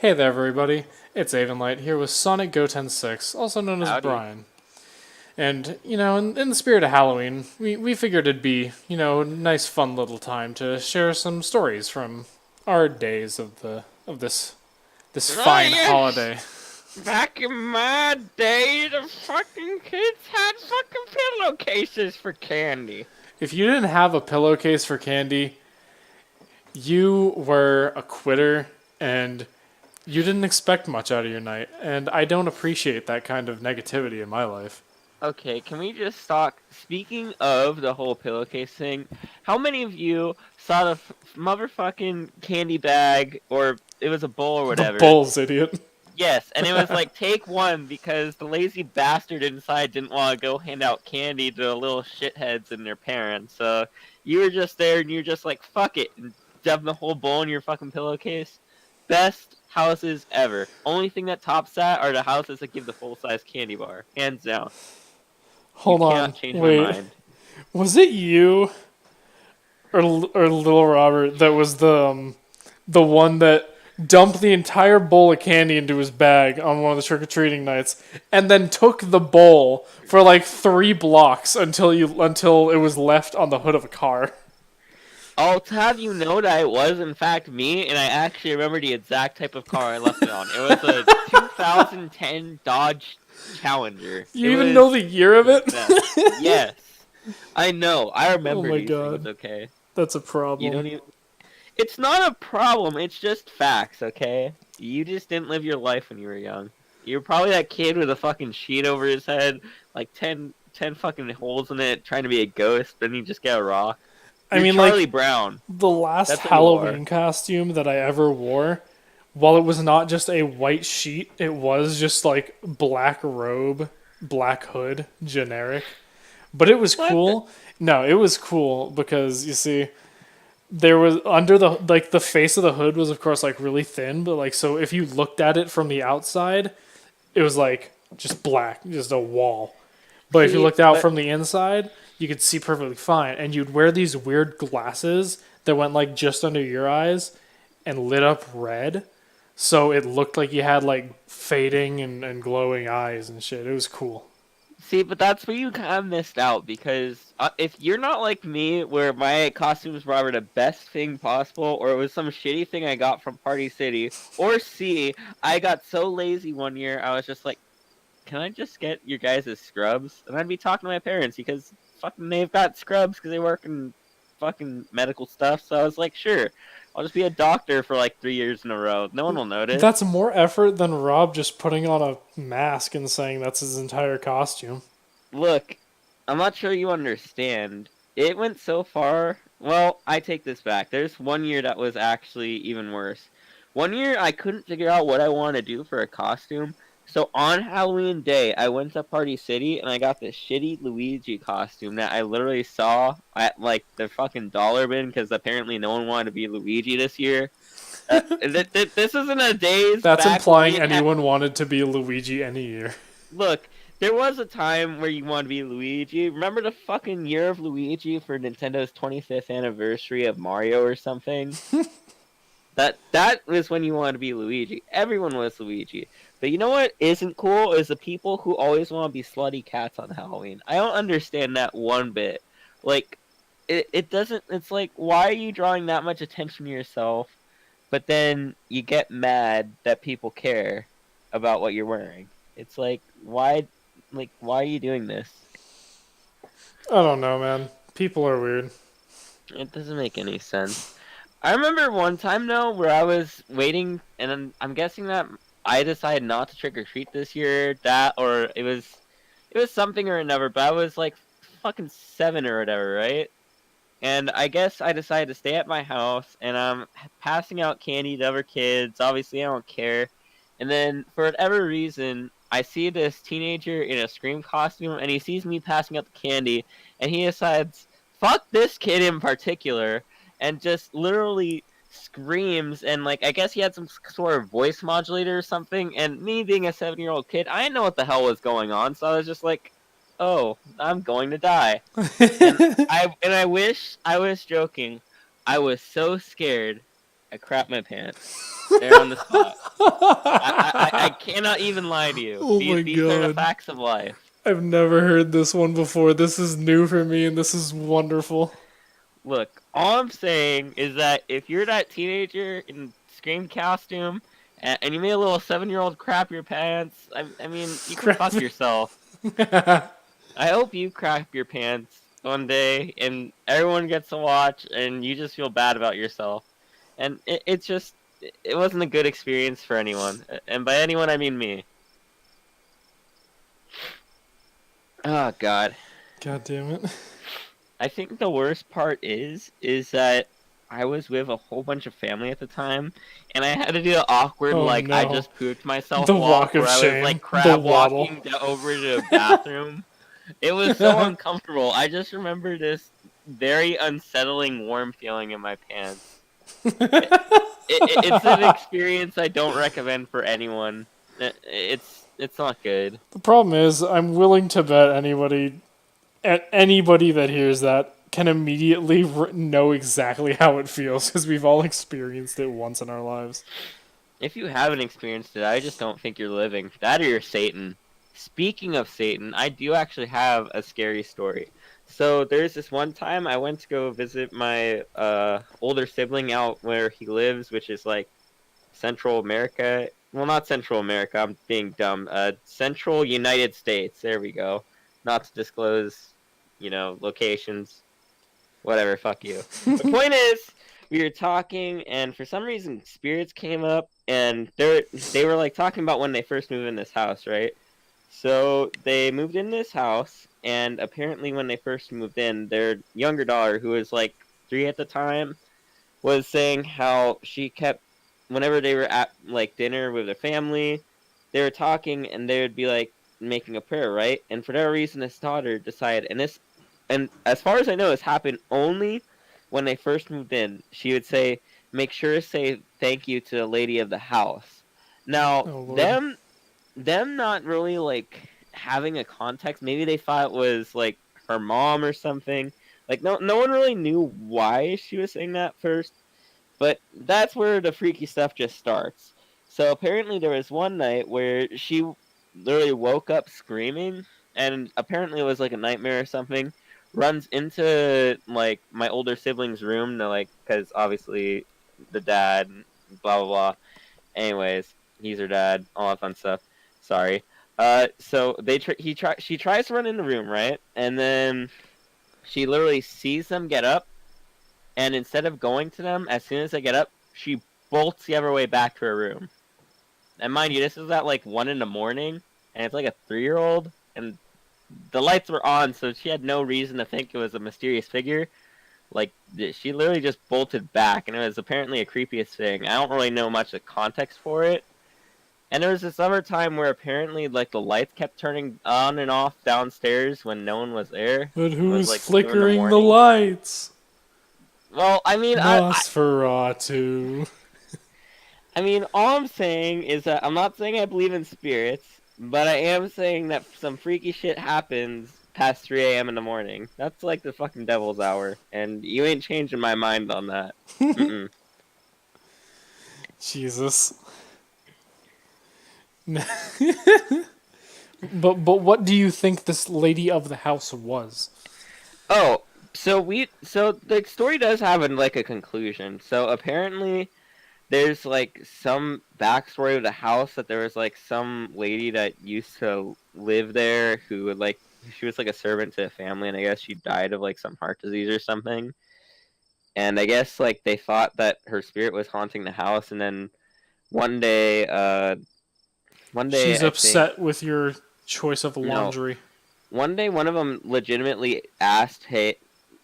Hey there, everybody. It's Avonlight here with Sonicgoten6, also known as Howdy. Brian. And, in the spirit of Halloween, we figured it'd be, a nice, fun little time to share some stories from our days of this Oh fine yes, holiday. back in my day, the fucking kids had fucking pillowcases for candy. If you didn't have a pillowcase for candy, you were a quitter and you didn't expect much out of your night. And I don't appreciate that kind of negativity in my life. Okay, can we just talk? Speaking of the whole pillowcase thing, how many of you saw the motherfucking candy bag, or it was a bowl or The whatever? Bulls, idiot. Yes, and it was like take one because the lazy bastard inside didn't want to go hand out candy to the little shitheads and their parents. So you were just there and you're just like, fuck it, and dump the whole bowl in your fucking pillowcase. Best houses ever. Only thing that tops that are the houses that give the full size candy bar. Hands down. You Hold on. cannot change my Wait. mind. Was it you or little Robert that was the one that dumped the entire bowl of candy into his bag on one of the trick or treating nights, and then took the bowl for like 3 blocks until it was left on the hood of a car? I'll have you know that it was in fact me, and I actually remember the exact type of car I left it on. It was a 2010 Dodge Challenger. You It even know was the year of the it? best. Yes, I know. I Oh remember my these things. god, Okay, that's a you problem. don't even. It's not a problem. It's just facts. Okay, you just didn't live your life when you were young. You're probably that kid with a fucking sheet over his head, like ten fucking holes in it, trying to be a ghost, but then you just get a rock. I You're mean, Charlie like Brown. the last That's what you are. Halloween costume that I ever wore, while it was not just a white sheet, it was just like black robe, black hood, generic. But it was What? cool. No, it was cool because you see, there was under the face of the hood was of course like really thin, but like so if you looked at it from the outside, it was like just black, just a wall. But if you See, looked out but from the inside, you could see perfectly fine. And you'd wear these weird glasses that went like just under your eyes and lit up red. So it looked like you had like fading and glowing eyes and shit. It was cool. but that's where you kind of missed out because if you're not like me, where my costumes were either the best thing possible, or it was some shitty thing I got from Party City, or C, I got so lazy one year, I was just like, can I just get your guys' scrubs? And I'd be talking to my parents because fucking they've got scrubs because they work in fucking medical stuff. So I was like, sure, I'll just be a doctor for like 3 years in a row. No one will notice. That's more effort than Rob just putting on a mask and saying that's his entire costume. Look, I'm not sure you understand. It went so far. Well, I take this back. There's one year that was actually even worse. One year I couldn't figure out what I wanted to do for a costume. So on Halloween Day, I went to Party City and I got this shitty Luigi costume that I literally saw at like the fucking dollar bin because apparently no one wanted to be Luigi this year. This isn't a days That's back when implying we had. anyone wanted to be Luigi any year. Look, there was a time where you wanted to be Luigi. Remember the fucking year of Luigi for Nintendo's 25th anniversary of Mario or something? That was when you wanted to be Luigi. Everyone was Luigi. But you know what isn't cool is the people who always want to be slutty cats on Halloween. I don't understand that one bit. Like it doesn't it's like why are you drawing that much attention to yourself, but then you get mad that people care about what you're wearing. It's like why are you doing this? I don't know, man. People are weird. It doesn't make any sense. I remember one time though where I was waiting, and I'm guessing that I decided not to trick or treat this year. That or it was something or another. But I was like fucking 7 or whatever, right? And I guess I decided to stay at my house, and I'm passing out candy to other kids. Obviously, I don't care. And then for whatever reason, I see this teenager in a Scream costume, and he sees me passing out the candy, and he decides, "Fuck this kid in particular," and just literally screams. And like, I guess he had some sort of voice modulator or something. And me being a 7-year-old kid, I didn't know what the hell was going on, so I was just like, "Oh, I'm going to die." And I wish I was joking. I was so scared I crap my pants. There on the spot. I cannot even lie to you. Oh my These are the god. facts of life. I've never heard this one before. This is new for me and this is wonderful. Look, all I'm saying is that if you're that teenager in Scream costume and you made a little 7-year-old crap your pants, I mean, you can Crap. fuck yourself. I hope you crap your pants one day and everyone gets to watch and you just feel bad about yourself. And it's just, it wasn't a good experience for anyone. And by anyone, I mean me. Oh, God. God damn it. I think the worst part is that I was with a whole bunch of family at the time, and I had to do the awkward, Oh like, I no. just pooped myself The walk walk, of where I was, like, shame. The crab waddle. walking over to the bathroom. It was so uncomfortable. I just remember this very unsettling warm feeling in my pants. It's an experience I don't recommend for anyone. It's not good. The problem is, I'm willing to bet anybody that hears that can immediately know exactly how it feels because we've all experienced it once in our lives. If you haven't experienced it, I just don't think you're living. That or you're Satan. Speaking of Satan, I do actually have a scary story. So there's this one time I went to go visit my older sibling out where he lives, which is like Central America. Well, not Central America. I'm being dumb. Central United States. There we go. Not to disclose, locations. Whatever. Fuck you. The point is, we were talking, and for some reason, spirits came up, and they were like talking about when they first moved in this house, right? So they moved in this house, and apparently, when they first moved in, their younger daughter, who was like 3 at the time, was saying how she kept, whenever they were at like dinner with their family, they were talking and they would be like making a prayer, right? And for that reason, this daughter decided, and as far as I know, this happened only when they first moved in. She would say, "Make sure to say thank you to the lady of the house." Now, Oh lord. them not really like having a context. Maybe they thought it was like her mom or something. Like no one really knew why she was saying that first. But that's where the freaky stuff just starts. So apparently there was one night where she literally woke up screaming, and apparently it was like a nightmare or something. Runs into like my older sibling's room to like, because obviously the dad, blah blah blah. Anyways, he's her dad, all that fun stuff. Sorry. So she tries to run in the room, right? And then she literally sees them get up, and instead of going to them as soon as they get up, she bolts the other way back to her room. And mind you, this is at like 1 in the morning, and it's like a 3-year-old, and the lights were on, so she had no reason to think it was a mysterious figure. Like, she literally just bolted back, and it was apparently a creepiest thing. I don't really know much of context for it. And there was this other time where apparently, like, the lights kept turning on and off downstairs when no one was there. But It was who's like 2 in the flickering the morning. lights? Well, I mean, Nosferatu. I mean, all I'm saying is that I'm not saying I believe in spirits, but I am saying that some freaky shit happens past 3 a.m. in the morning. That's like the fucking devil's hour, and you ain't changing my mind on that. Mm-mm. Jesus. But what do you think this lady of the house was? Oh, so the story does have like a conclusion. So apparently there's like some backstory of the house that there was like some lady that used to live there who would like she was like a servant to a family, and I guess she died of like some heart disease or something. And I guess like they thought that her spirit was haunting the house, and then one day one day She's I think upset with your choice of no laundry. one day one of them legitimately asked, "Hey,"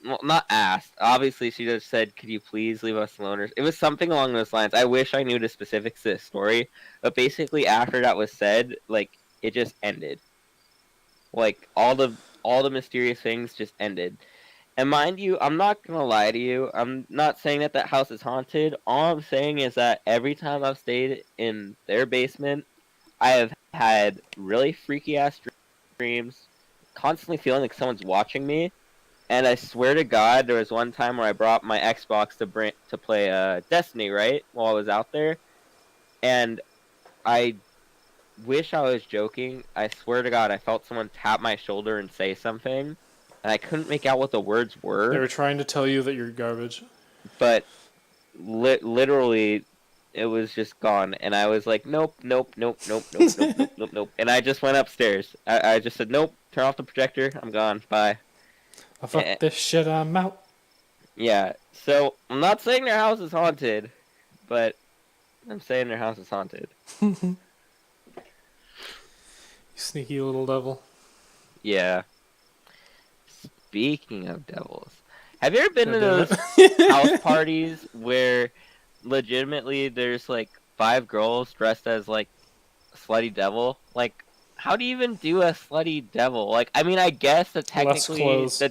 well, not asked. Obviously, she just said, "Could you please leave us alone?" It was something along those lines. I wish I knew the specifics of this story, but basically, after that was said, like it just ended. Like all the mysterious things just ended. And mind you, I'm not gonna lie to you. I'm not saying that that house is haunted. All I'm saying is that every time I've stayed in their basement, I have had really freaky ass dreams, constantly feeling like someone's watching me. And I swear to God, there was one time where I brought my Xbox to play Destiny, right, while I was out there, and I wish I was joking. I swear to God, I felt someone tap my shoulder and say something, and I couldn't make out what the words They were, were trying to tell you that you're garbage. but literally, it was just gone, and I was like, nope, nope, nope, nope, nope, nope, nope, nope, nope, and I just went upstairs. I just said, nope, turn off the projector, I'm gone, bye. I fuck Eh, this shit, I'm out. yeah, so I'm not saying their house is haunted, but I'm saying their house is haunted. You sneaky little devil. Yeah. Speaking of devils, have you ever been God to damn those house it. parties where legitimately there's like 5 girls dressed as like a slutty devil? Like, how do you even do a slutty devil? Like, I mean, I guess that Less technically clothes.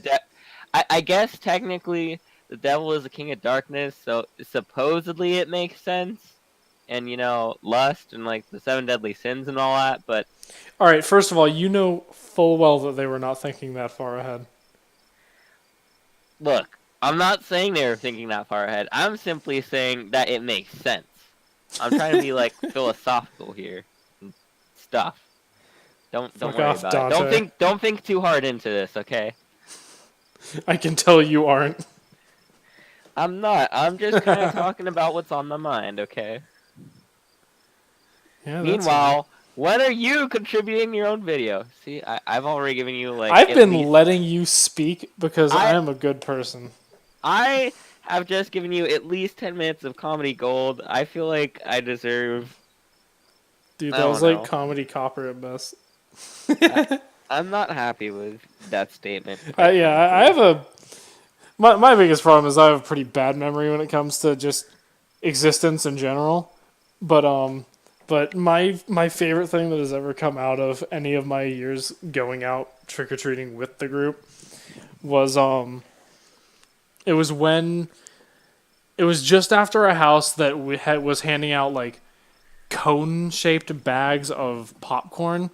I guess technically the devil is the king of darkness, so supposedly it makes sense. And lust and like the 7 deadly sins and all that, but Alright, first of all, you know full well that they were not thinking that far ahead. look, I'm not saying they were thinking that far ahead. I'm simply saying that it makes sense. I'm trying to be like philosophical here and stuff. Don't Fuck worry off, about it. Don't Dante. think too hard into this, okay? I can tell you aren't. I'm not. I'm just kind of talking about what's on my mind, okay? Yeah, that's alright. Meanwhile, when are you contributing your own video? See, I've already given you like I've at been least letting you speak because I I am a good person. I have just given you at least 10 minutes of comedy gold. I feel like I deserve. Dude, I that was don't like know. comedy copper at best. I, I'm not happy with that statement, quite Yeah, I frankly. have a. My biggest problem is I have a pretty bad memory when it comes to just existence in general. But my favorite thing that has ever come out of any of my years going out trick or treating with the group was it was when it was just after a house that was handing out like cone shaped bags of popcorn,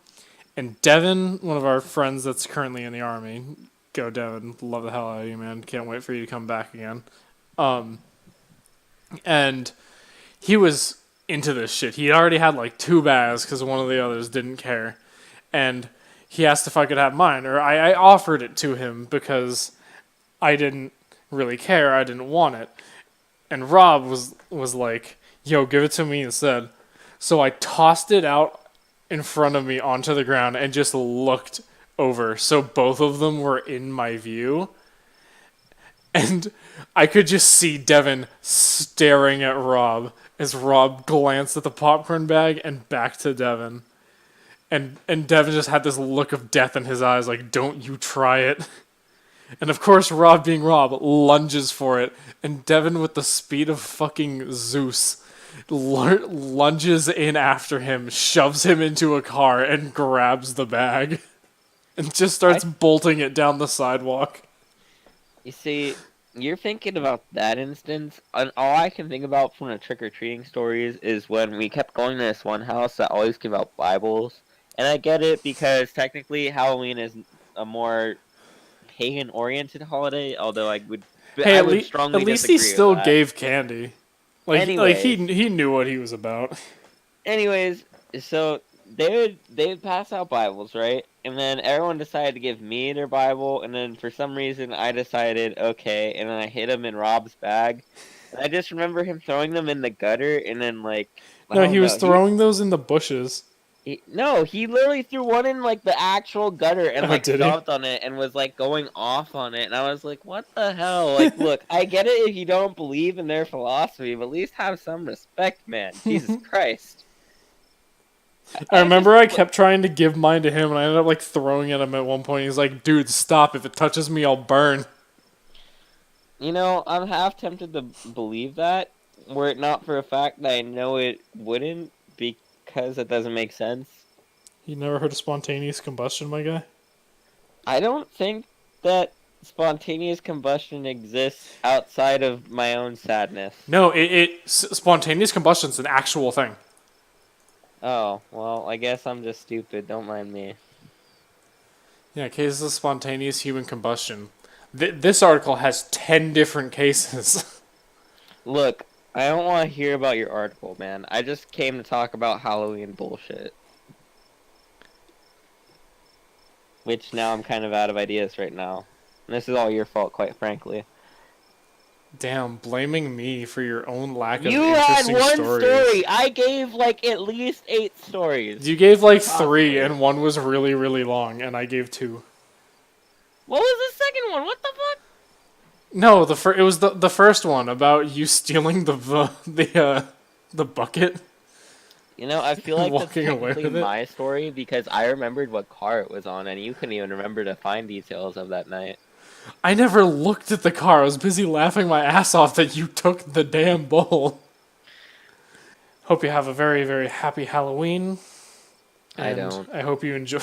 and Devin, one of our friends that's currently in the army, go Devin, love the hell out of you, man, can't wait for you to come back again. And he was into this shit. He already had like 2 bags because one of the others didn't care, and he asked if I could have mine, or I offered it to him because I didn't really care. I didn't want it, and Rob was like, "Yo, give it to me instead." So I tossed it out in front of me onto the ground and just looked over, so both of them were in my view, and I could just see Devin staring at Rob as Rob glanced at the popcorn bag and back to Devin. And Devin just had this look of death in his eyes, like, don't you try it. And of course, Rob being Rob, lunges for it. And Devin, with the speed of fucking Zeus, lunges in after him, shoves him into a car, and grabs the bag. And just I, starts bolting it down the sidewalk. you see, you're thinking about that instance, and all I can think about from the trick or treating stories is when we kept going to this one house that always gave out Bibles. And I get it because technically Halloween is a more pagan oriented holiday, although Hey, I at, would at strongly least he disagree with still that. gave candy. Like Anyways, he knew what he was about. anyways, so they would pass out Bibles, right? And then everyone decided to give me their Bible, and then for some reason I decided okay, and then I hid them in Rob's bag. And I just remember him throwing them in the gutter, and then like I No, he don't was know, throwing those in the bushes. no, he literally threw one in like the actual gutter and Oh, like did he? stomped on it and was like going off on it, and I was like, what the hell? Like, look, I get it if you don't believe in their philosophy, but at least have some respect, man. Jesus Christ. I I just remember I kept trying to give mine to him, and I ended up like throwing at him at one point. He's like, "Dude, stop! If it touches me, I'll burn." I'm half tempted to believe that, were it not for a fact that I know it wouldn't, because it doesn't make sense. You never heard of spontaneous combustion, my guy? I don't think that spontaneous combustion exists outside of my own sadness. No, spontaneous combustion's an actual thing. Oh, well, I guess I'm just stupid. Don't mind me. Yeah, cases of spontaneous human combustion. This article has 10 different cases. Look, I don't want to hear about your article, man. I just came to talk about Halloween bullshit. Which now I'm kind of out of ideas right now. And this is all your fault, quite frankly. Damn, blaming me for your own lack of You had interesting one stories. story. I gave like at least 8 stories. You gave like Possibly. 3, and one was really, really long, and I gave 2. What was the second one? What the fuck? No, it was the first one about you stealing the bucket. You know, I feel like that's Walking away technically with it? my story because I remembered what car it was on, and you couldn't even remember to find details of that night. I never looked at the car. I was busy laughing my ass off that you took the damn bowl. Hope you have a very, very happy Halloween. I And don't. I hope you enjoy.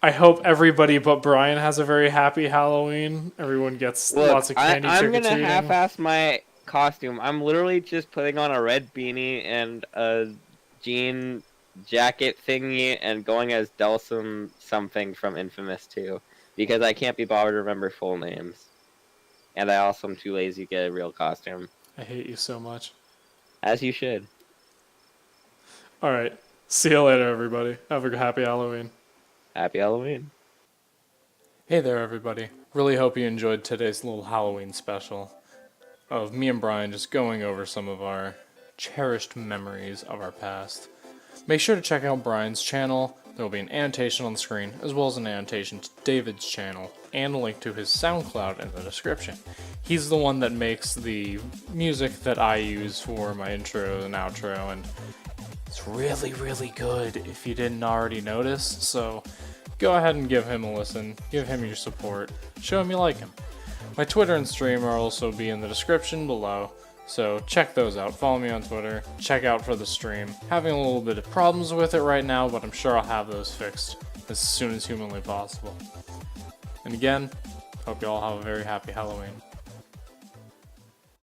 I hope everybody but Brian has a very happy Halloween. Everyone gets Look, lots of candy I'm trick or gonna treating. half-ass my costume. I'm literally just putting on a red beanie and a jean jacket thingy and going as Delsum something from Infamous 2 because I can't be bothered to remember full names. And I also am too lazy to get a real costume. I hate you so much. As you should. All right. See you later, everybody. Have a happy Halloween. Happy Halloween. Hey there, everybody. Really hope you enjoyed today's little Halloween special of me and Brian just going over some of our cherished memories of our past. Make sure to check out Brian's channel. There will be an annotation on the screen, as well as an annotation to David's channel, and a link to his SoundCloud in the description. He's the one that makes the music that I use for my intro and outro, and it's really, really good if you didn't already notice, so go ahead and give him a listen, give him your support, show him you like him. My Twitter and stream will also be in the description below, so check those out. Follow me on Twitter, check out for the stream. Having a little bit of problems with it right now, but I'm sure I'll have those fixed as soon as humanly possible. And again, hope you all have a very happy Halloween.